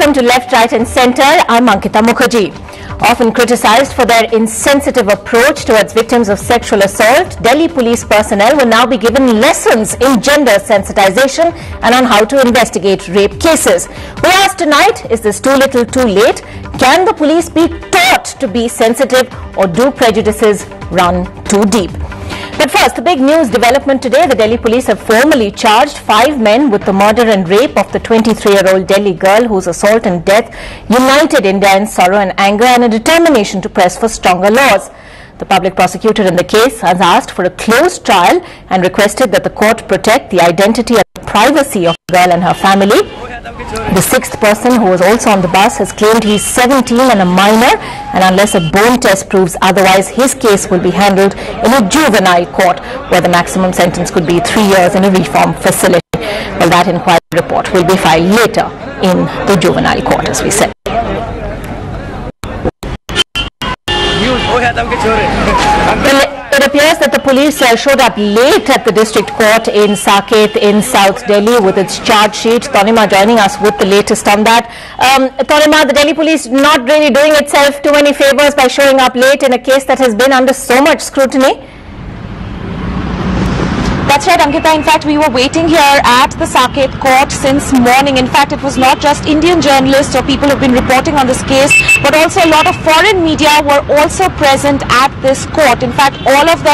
Welcome to Left, Right and Centre. I'm Ankita Mukherjee. Often criticised for their insensitive approach towards victims of sexual assault, Delhi police personnel will now be given lessons in gender sensitization and on how to investigate rape cases. We asked tonight, is this too little too late? Can the police be taught to be sensitive, or do prejudices run too deep? But first, the big news development today. The Delhi police have formally charged 5 men with the murder and rape of the 23-year-old Delhi girl whose assault and death united India in sorrow and anger and a determination to press for stronger laws. The public prosecutor in the case has asked for a closed trial and requested that the court protect the identity and privacy of the girl and her family. The 6th person, who was also on the bus, has claimed he is 17 and a minor, and unless a bone test proves otherwise, his case will be handled in a juvenile court, where the maximum sentence could be 3 years in a reform facility. Well, that inquiry report will be filed later in the juvenile court, as we said. It appears that the police showed up late at the district court in Saket in South Delhi with its charge sheet. Tanima joining us with the latest on that. Tanima, the Delhi police not really doing itself too many favours by showing up late in a case that has been under so much scrutiny. That's right, Ankita. In fact, we were waiting here at the Saket court since morning. In fact, it was not just Indian journalists or people who have been reporting on this case, but also a lot of foreign media were also present at this court. In fact, all of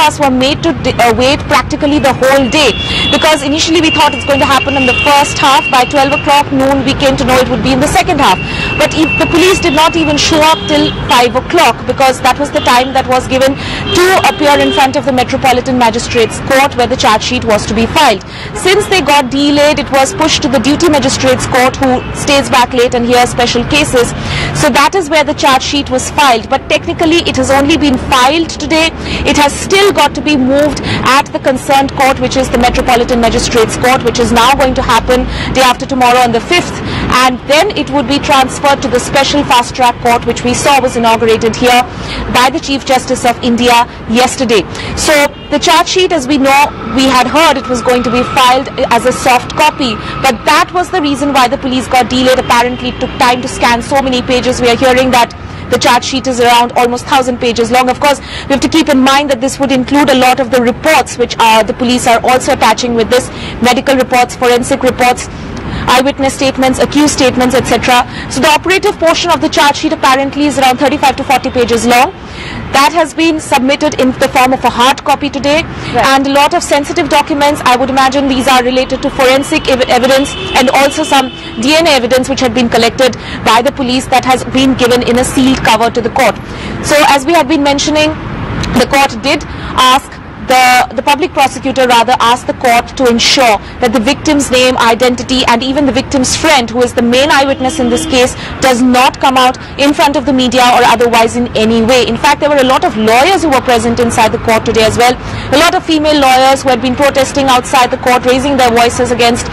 us were made to wait practically the whole day, because initially we thought it's going to happen in the first half. By 12 o'clock noon, we came to know it would be in the second half. But the police did not even show up till 5 o'clock, because that was the time that was given to appear in front of the Metropolitan Magistrates Court, where the charge sheet was to be filed. Since they got delayed, it was pushed to the Duty Magistrates Court, who stays back late and hears special cases. So that is where the charge sheet was filed. But technically, it has only been filed today. It has still got to be moved at the concerned court, which is the Metropolitan Magistrates Court, which is now going to happen day after tomorrow on the 5th. And then it would be transferred to the Special Fast Track Court, which we saw was inaugurated here by the Chief Justice of India yesterday. So the charge sheet, as we know, we had heard it was going to be filed as a soft copy, but that was the reason why the police got delayed. Apparently it took time to scan so many pages. We are hearing that the charge sheet is around almost 1,000 pages long. Of course, we have to keep in mind that this would include a lot of the reports which the police are also attaching with this: medical reports, forensic reports, eyewitness statements, accused statements, etc. So the operative portion of the charge sheet apparently is around 35 to 40 pages long. That has been submitted in the form of a hard copy today, and a lot of sensitive documents. I would imagine these are related to forensic evidence and also some DNA evidence which had been collected by the police, that has been given in a sealed cover to the court. So as we had been mentioning, the court did ask, the public prosecutor rather asked the court to ensure that the victim's name, identity and even the victim's friend, who is the main eyewitness in this case, does not come out in front of the media or otherwise in any way. In fact, there were a lot of lawyers who were present inside the court today as well. A lot of female lawyers who had been protesting outside the court, raising their voices against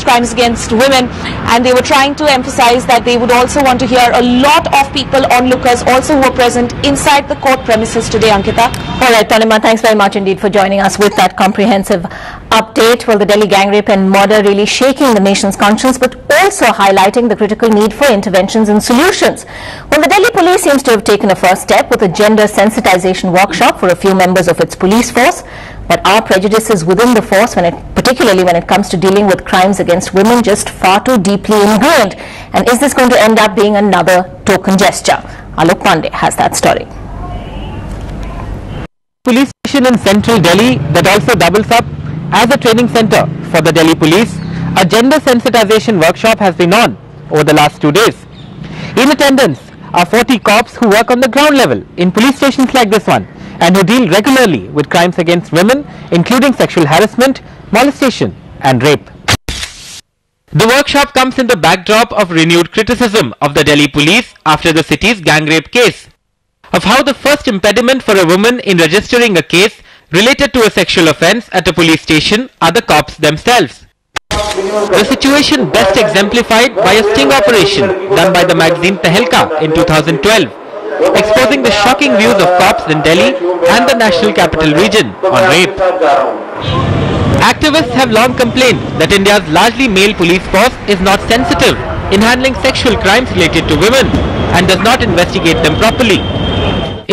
crimes against women, and they were trying to emphasize that they would also want to hear a lot of people, onlookers also, who were present inside the court premises today, Ankita. All right, Tanima, thanks very much indeed for joining us with that comprehensive update. Well, the Delhi gang rape and murder really shaking the nation's conscience, but also highlighting the critical need for interventions and solutions. Well, the Delhi police seems to have taken a first step with a gender sensitization workshop for a few members of its police force. But are prejudices within the force, particularly when it comes to dealing with crimes against women, just far too deeply ingrained? And is this going to end up being another token gesture? Alok Pandey has that story. Police station in central Delhi that also doubles up as a training center for the Delhi police. A gender sensitization workshop has been on over the last 2 days. In attendance are 40 cops who work on the ground level in police stations like this one, and who deal regularly with crimes against women, including sexual harassment, molestation and rape. The workshop comes in the backdrop of renewed criticism of the Delhi police after the city's gang rape case, of how the first impediment for a woman in registering a case related to a sexual offence at a police station are the cops themselves. The situation best exemplified by a sting operation done by the magazine Tehelka in 2012, exposing the shocking views of cops in Delhi and the National Capital Region on rape. Activists have long complained that India's largely male police force is not sensitive in handling sexual crimes related to women and does not investigate them properly.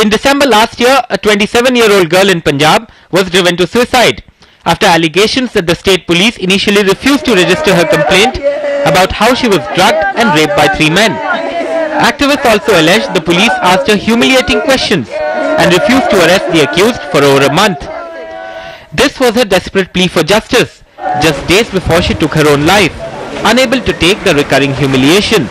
In December last year, a 27-year-old girl in Punjab was driven to suicide after allegations that the state police initially refused to register her complaint about how she was drugged and raped by 3 men. Activists also alleged the police asked her humiliating questions and refused to arrest the accused for over a month. This was her desperate plea for justice, just days before she took her own life, unable to take the recurring humiliation.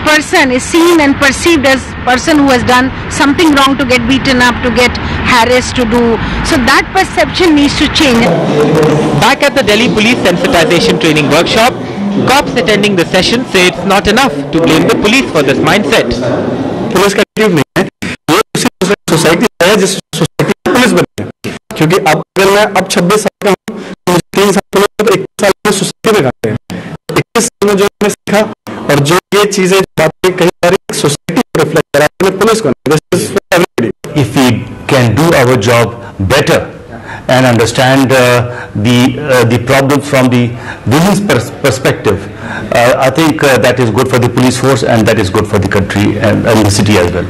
Person is seen and perceived as person who has done something wrong to get beaten up, to get harassed, to do. So that perception needs to change. Back at the Delhi Police Sensitization Training Workshop, cops attending the session say it's not enough to blame the police for this mindset. Police का duty नहीं है, ये उसी society है जिस society में police बनी है। क्योंकि अब अगर मैं अब 26 साल का हूँ, तो 3 साल तो 21 साल में सोसाइटी में करते हैं। 21 साल में जो मैंने सीखा और जो ये चीजें बातें कई सारी सोसाइटी को रिफ्लेक्ट करा है पुलिस को। If we can do our job better and understand the problem from the women's perspective, I think that is good for the police force and that is good for the country and the city as well.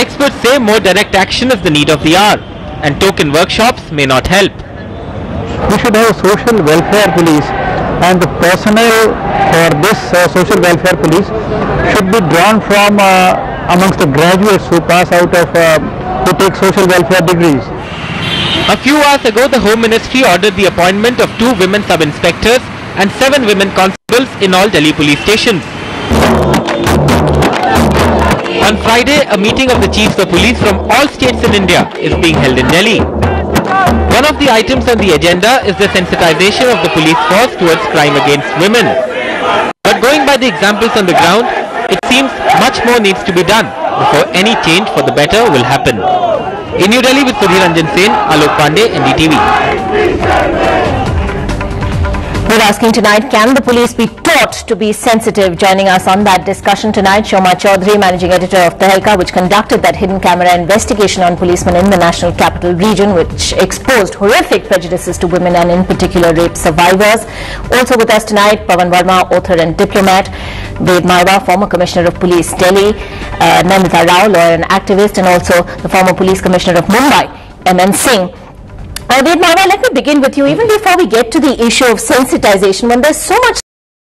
Experts say more direct action is the need of the hour, and token workshops may not help. We should have a social welfare police, and the personnel for this social welfare police should be drawn from amongst the graduates who pass out of who take social welfare degrees. A few hours ago, the Home Ministry ordered the appointment of 2 women sub-inspectors and 7 women constables in all Delhi police stations. On Friday, a meeting of the chiefs of police from all states in India is being held in Delhi. One of the items on the agenda is the sensitization of the police force towards crime against women. But going by the examples on the ground, it seems much more needs to be done before any change for the better will happen. In New Delhi with Sudhir Ranjan Sen, Alok Pandey, NDTV. We're asking tonight, can the police be taught to be sensitive? Joining us on that discussion tonight, Shoma Chaudhary, managing editor of Tehelka, which conducted that hidden camera investigation on policemen in the National Capital Region, which exposed horrific prejudices to women and in particular rape survivors. Also with us tonight, Pawan Verma, author and diplomat, Ved Marwa, former Commissioner of Police Delhi, Nandita Rao, lawyer and activist, and also the former Police Commissioner of Mumbai, M.N. Singh. Ved Marwa, let me begin with you. Even before we get to the issue of sensitization, when there's so much